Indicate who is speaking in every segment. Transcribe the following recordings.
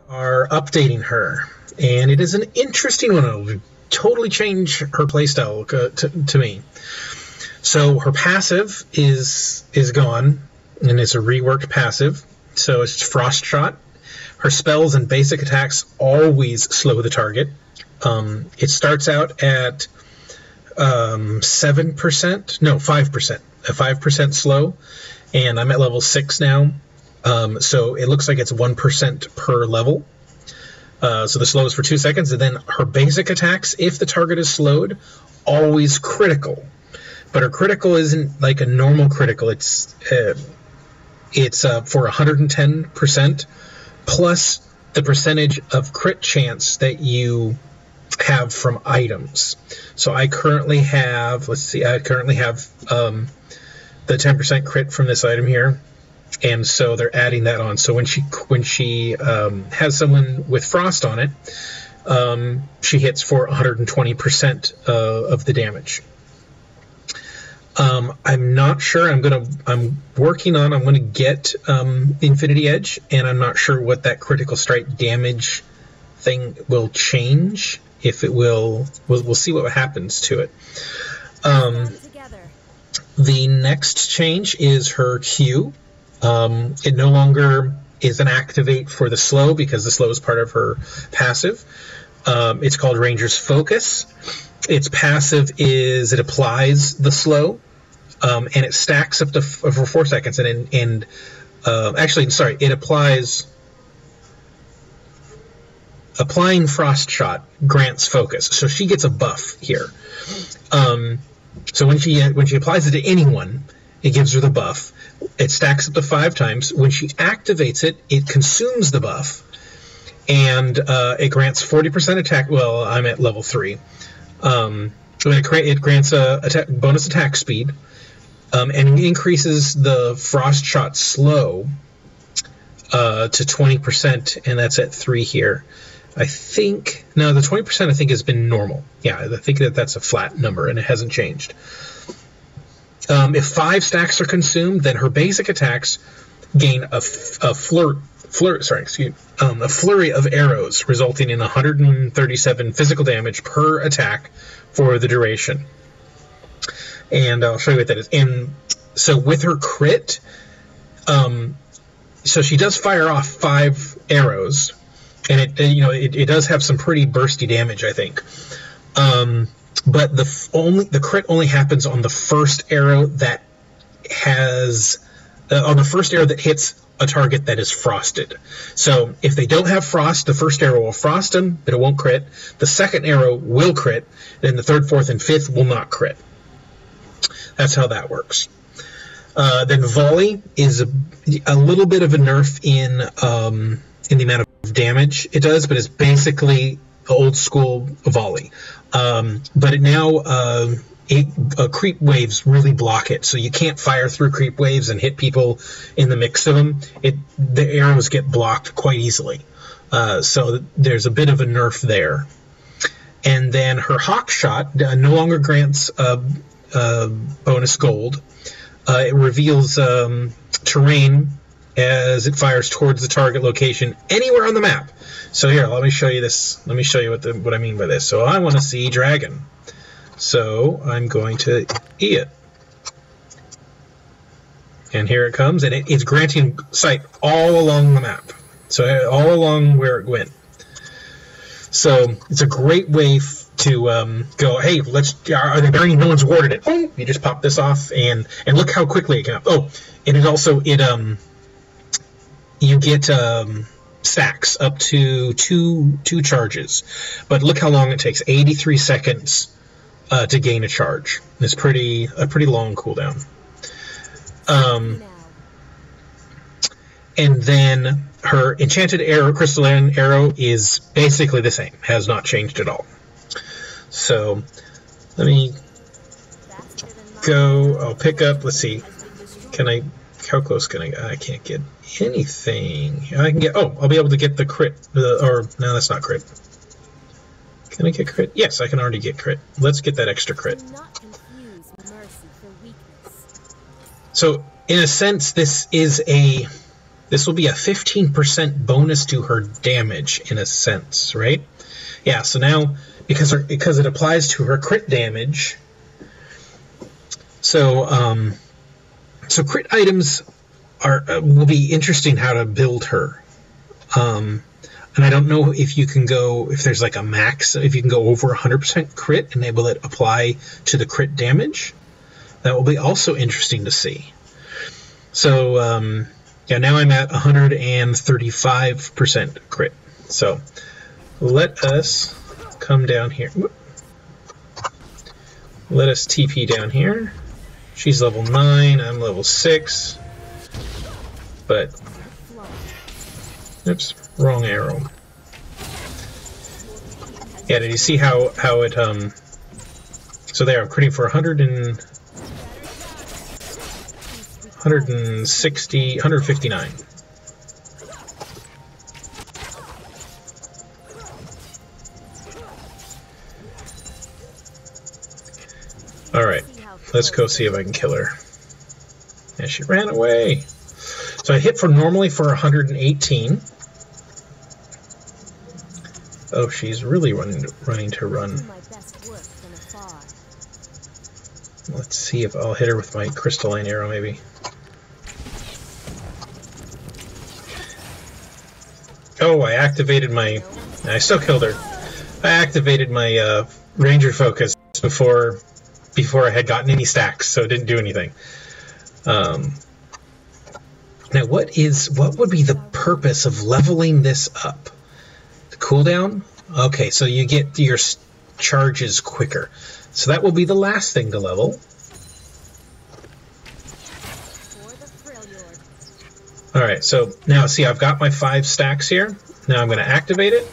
Speaker 1: are updating her, and it is an interesting one. It'll totally change her playstyle to me. So her passive is gone, and it's a reworked passive. So it's Frost Shot. Her spells and basic attacks always slow the target. It starts out at 7%, no, 5%, a 5% slow, and I'm at level 6 now. So it looks like it's 1% per level. So the slow is for 2 seconds, and then her basic attacks, if the target is slowed, always critical. But her critical isn't like a normal critical. It's for 110% plus the percentage of crit chance that you have from items. So I currently have, let's see, I currently have the 10% crit from this item here. And so they're adding that on. So when she has someone with frost on it, she hits for 120% of the damage. I'm not sure. I'm working on. I'm gonna get Infinity Edge, and I'm not sure what that critical strike damage thing will change. If it will, we'll see what happens to it. The next change is her Q. It no longer is an activate for the slow because the slow is part of her passive. It's called Ranger's Focus. Its passive is it applies the slow, and it stacks up to for 4 seconds. Actually, sorry, it applies. Applying Frost Shot grants focus, so she gets a buff here. So when she applies it to anyone, it gives her the buff. It stacks up to 5 times. When she activates it, it consumes the buff, and it grants 40% attack. Well, I'm at level 3. It grants a bonus attack speed, and increases the Frost Shot slow to 20%, and that's at 3 here. I think, no, the 20% I think has been normal. Yeah, I think that's a flat number, and it hasn't changed. If 5 stacks are consumed, then her basic attacks gain a flurry of arrows, resulting in 137 physical damage per attack for the duration. And I'll show you what that is. And so with her crit, so she does fire off 5 arrows, and it does have some pretty bursty damage, I think. But the crit only happens on the first arrow that has on the first arrow that hits a target that is frosted. So if they don't have frost, the first arrow will frost them, but it won't crit. The second arrow will crit, then the third, fourth, and fifth will not crit. That's how that works. Then volley is a little bit of a nerf in the amount of damage it does, but it's basically old school volley. But it now creep waves really block it, so you can't fire through creep waves and hit people in the mix of them. The arrows get blocked quite easily, so there's a bit of a nerf there. And then her hawk shot no longer grants bonus gold. It reveals terrain as it fires towards the target location anywhere on the map. So here, let me show you this. Let me show you what I mean by this. So I want to see dragon. So I'm going to E it. And here it comes, and it's granting sight all along the map. So all along where it went. So it's a great way to go, hey, are they burning? No one's warded it. Boom, you just pop this off, and look how quickly it can. Oh, and it also, you get stacks up to two charges, but look how long it takes. 83 seconds to gain a charge. It's a pretty long cooldown. And then her enchanted arrow, crystalline arrow, is basically the same. Has not changed at all. So let me go. I'll pick up. Let's see. How close can I? I can't get anything. I can get. Oh, I'll be able to get the crit. No, that's not crit. Can I get crit? Yes, I can already get crit. Let's get that extra crit. So, in a sense, this is a this will be a 15% bonus to her damage, in a sense, right? Yeah, so now, because it applies to her crit damage, so crit items will be interesting how to build her. And I don't know if you can go, if there's like a max, if you can go over 100% crit and will it apply to the crit damage. That will be also interesting to see. So, yeah, now I'm at 135% crit. So, let us come down here. Let us TP down here. She's level 9, I'm level 6. But, oops, wrong arrow. Yeah, did you see how it, so there, I'm critting for 159. Alright, let's go see if I can kill her. Yeah, she ran away. So I hit for normally for 118. Oh, she's really running to run. Let's see if I'll hit her with my crystalline arrow, maybe. Oh, I activated my... I still killed her. I activated my ranger focus before I had gotten any stacks, so it didn't do anything. Now, what would be the purpose of leveling this up? The cooldown? Okay, so you get your charges quicker. So that will be the last thing to level. Alright, so now see, I've got my 5 stacks here. Now I'm going to activate it.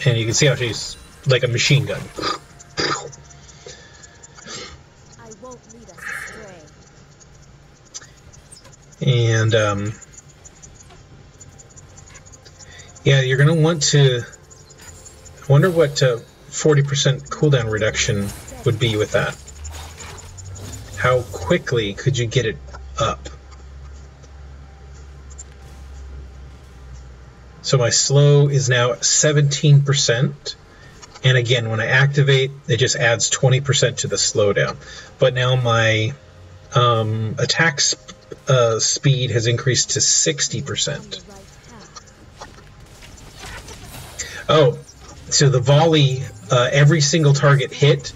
Speaker 1: And you can see how she's like a machine gun. And, yeah, you're going to want to... I wonder what 40% cooldown reduction would be with that. How quickly could you get it up? So my slow is now 17%. And again, when I activate, it just adds 20% to the slowdown. But now my attack speed has increased to 60%. Oh, so the volley, every single target hit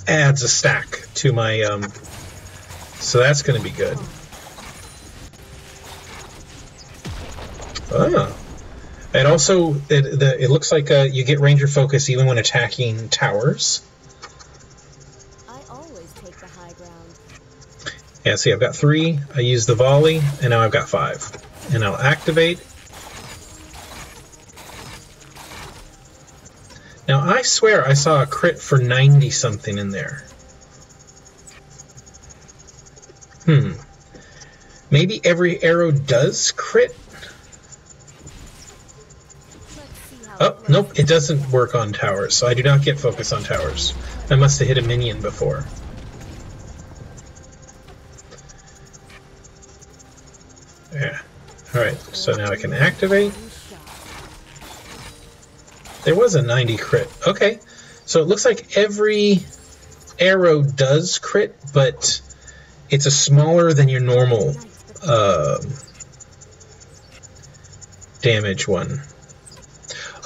Speaker 1: adds a stack to my, so that's going to be good. Ah. And also, it looks like you get ranger focus even when attacking towers.
Speaker 2: I always take the high ground.
Speaker 1: Yeah, see, I've got 3. I use the volley, and now I've got 5. And I'll activate. Now, I swear I saw a crit for 90-something in there. Maybe every arrow does crit? Oh, nope, it doesn't work on towers, so I do not get focus on towers. I must have hit a minion before. Yeah. Alright, so now I can activate. There was a 90 crit. Okay, so it looks like every arrow does crit, but it's a smaller than your normal damage one.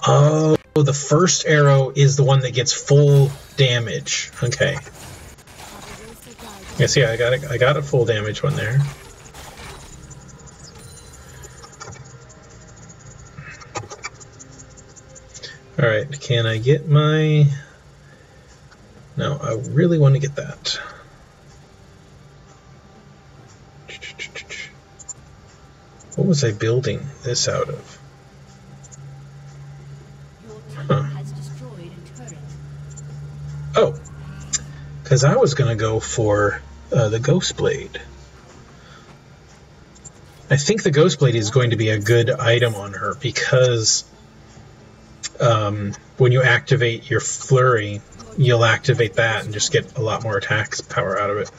Speaker 1: Oh, the first arrow is the one that gets full damage. Okay. Yeah, see, I got a full damage one there. Alright, can I get my... No, I really want to get that. What was I building this out of? Huh. Oh, because I was going to go for the Ghost Blade. I think the Ghost Blade is going to be a good item on her because when you activate your flurry, you'll activate that and just get a lot more attack power out of it.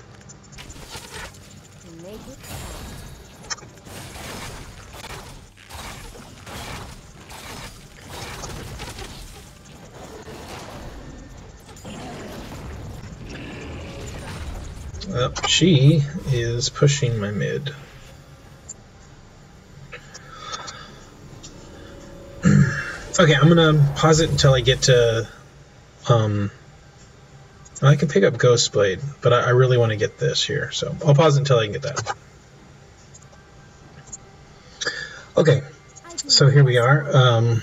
Speaker 1: She is pushing my mid. Okay, I'm gonna pause it until I get to. I can pick up Ghost Blade, but I really want to get this here, so I'll pause it until I can get that. Okay, so here we are.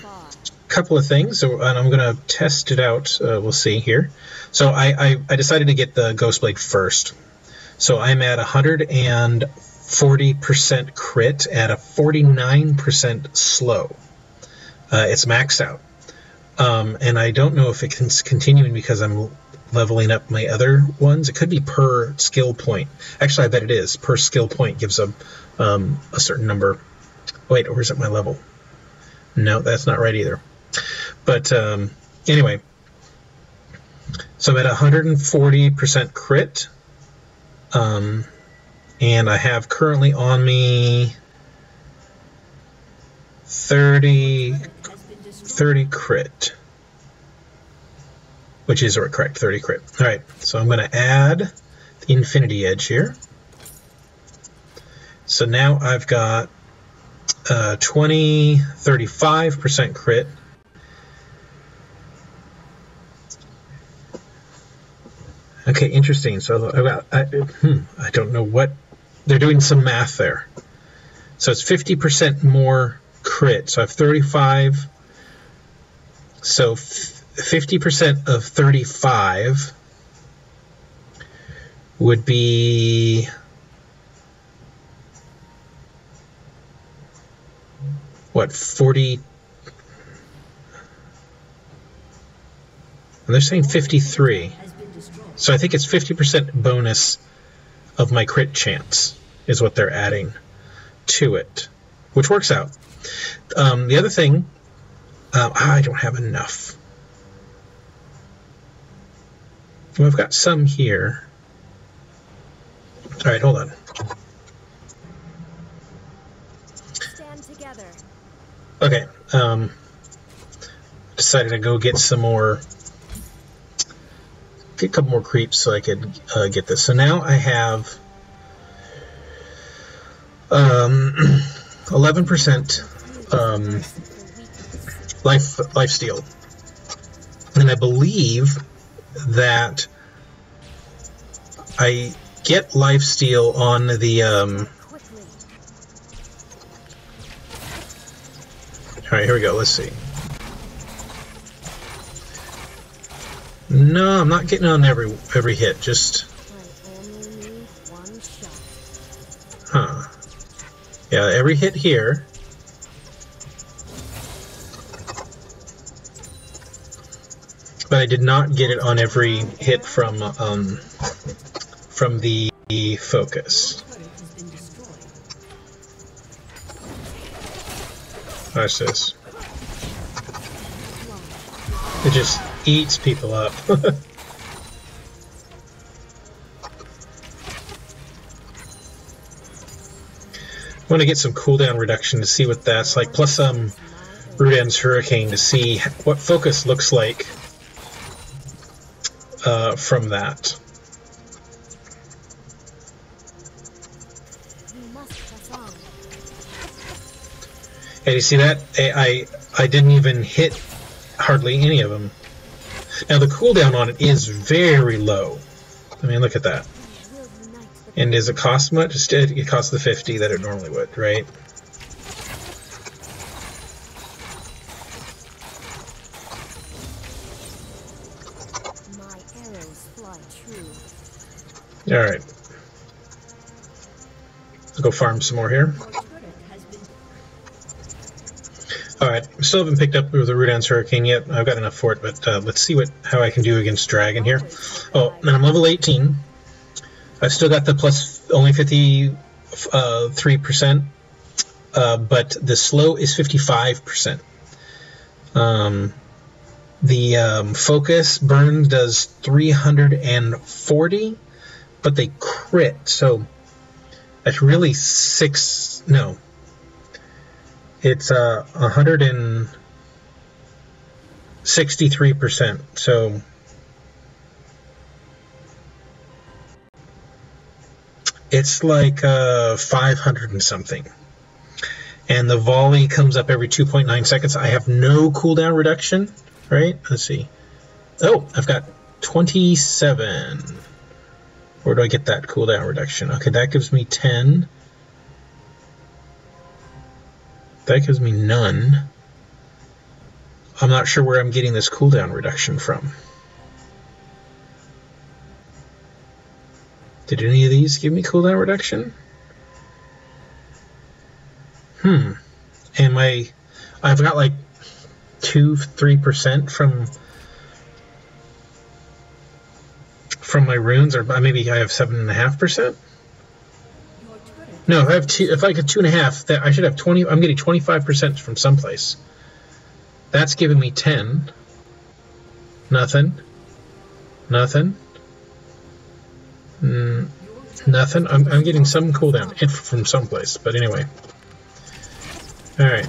Speaker 1: Couple of things, so, and I'm gonna test it out. We'll see here. So I decided to get the Ghost Blade first. So I'm at 140% crit at a 49% slow. It's maxed out. And I don't know if it's continuing because I'm leveling up my other ones. It could be per skill point. Actually, I bet it is. Per skill point gives a certain number. Wait, or is it my level? No, that's not right either. But anyway, so I'm at 140% crit. And I have currently on me 30 crit, which is correct, 30 crit. All right, so I'm going to add the Infinity Edge here. So now I've got 35% crit. Okay, interesting. So I don't know what they're doing. Some math there. So it's 50% more crit. So I have 35. So 50% of 35 would be what, 40? And they're saying 53. So I think it's 50% bonus of my crit chance is what they're adding to it, which works out. The other thing, I don't have enough. Well, I've got some here. All right, hold on.
Speaker 2: Stand together.
Speaker 1: Okay, decided to go get some more. Get a couple more creeps so I could get this. So now I have 11% life steal, and I believe that I get life steal on the. All right, here we go. Let's see. No, I'm not getting on every hit. Just. Huh. Yeah, every hit here. But I did not get it on every hit from the focus. Watch this. It just eats people up. I want to get some cooldown reduction to see what that's like, plus Rudan's Hurricane to see what focus looks like from that. And you see that? I didn't even hit hardly any of them. Now the cooldown on it is very low. I mean, look at that. And does it cost much? It costs the 50 that it normally would, right?
Speaker 2: My arrows fly true.
Speaker 1: All right. Let's go farm some more here. Alright, still haven't picked up with the Rudan's Hurricane yet. I've got enough for it, but let's see how I can do against Dragon here. Oh, and I'm level 18. I've still got the plus only 53%, but the slow is 55%. The focus burn does 340, but they crit, so that's really it's 163%. So It's like 500 and something. And the volley comes up every 2.9 seconds. I have no cooldown reduction, right? Let's see. Oh, I've got 27. Where do I get that cooldown reduction? Okay, that gives me 10. That gives me none. I'm not sure where I'm getting this cooldown reduction from. Did any of these give me cooldown reduction? And I've got like 2-3% from my runes, or maybe I have 7.5%. No, I have two. If I get 2.5, that I should have 20. I'm getting 25% from someplace. That's giving me 10. Nothing. Nothing. Nothing. I'm getting some cooldown from someplace, but anyway. All right.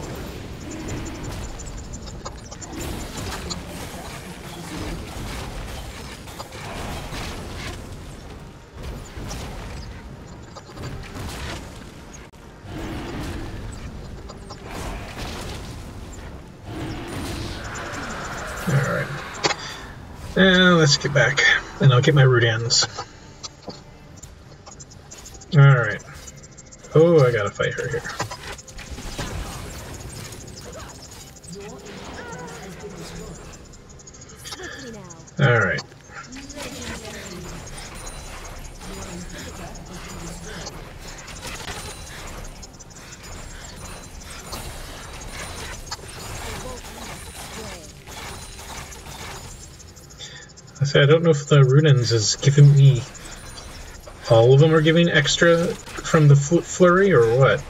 Speaker 1: Alright. Now let's get back, and I'll get my root ends. Alright. Oh, I gotta fight her here. Alright. I don't know if the Runens is giving me... All of them are giving extra from the flurry, or what?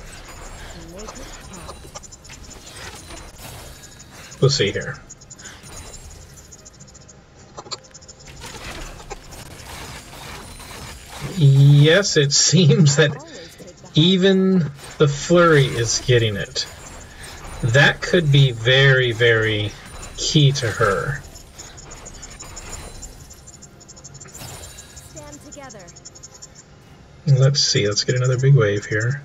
Speaker 1: We'll see here. Yes, it seems that even the flurry is getting it. That could be very, very key to her. Let's see, let's get another big wave here.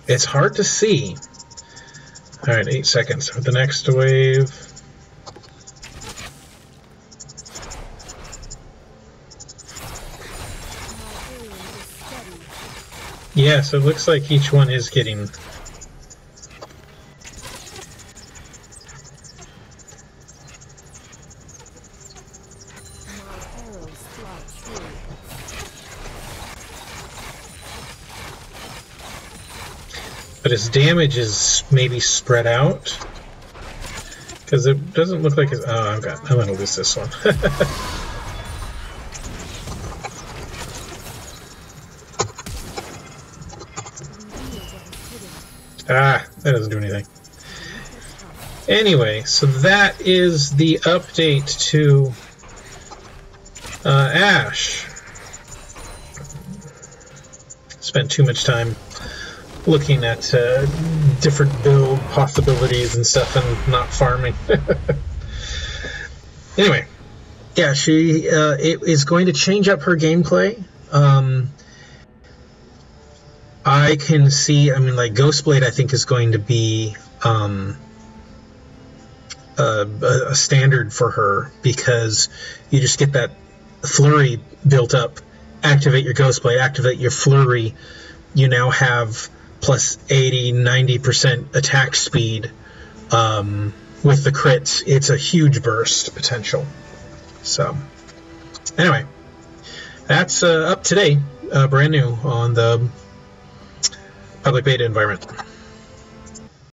Speaker 1: It's hard to see. Alright, 8 seconds for the next wave. Yeah, so it looks like each one is getting... But its damage is maybe spread out, because it doesn't look like it's... Oh, I'm gonna lose this one. Ah, that doesn't do anything. Anyway, so that is the update to Ash. Spent too much time looking at different build possibilities and stuff and not farming. Anyway, yeah, she it is going to change up her gameplay. I can see, I mean, like Ghostblade I think is going to be a standard for her, because you just get that flurry built up, activate your Ghostblade, activate your flurry, you now have plus 80-90% attack speed. With the crits, it's a huge burst potential. So, anyway, that's up today, brand new on the public beta environment.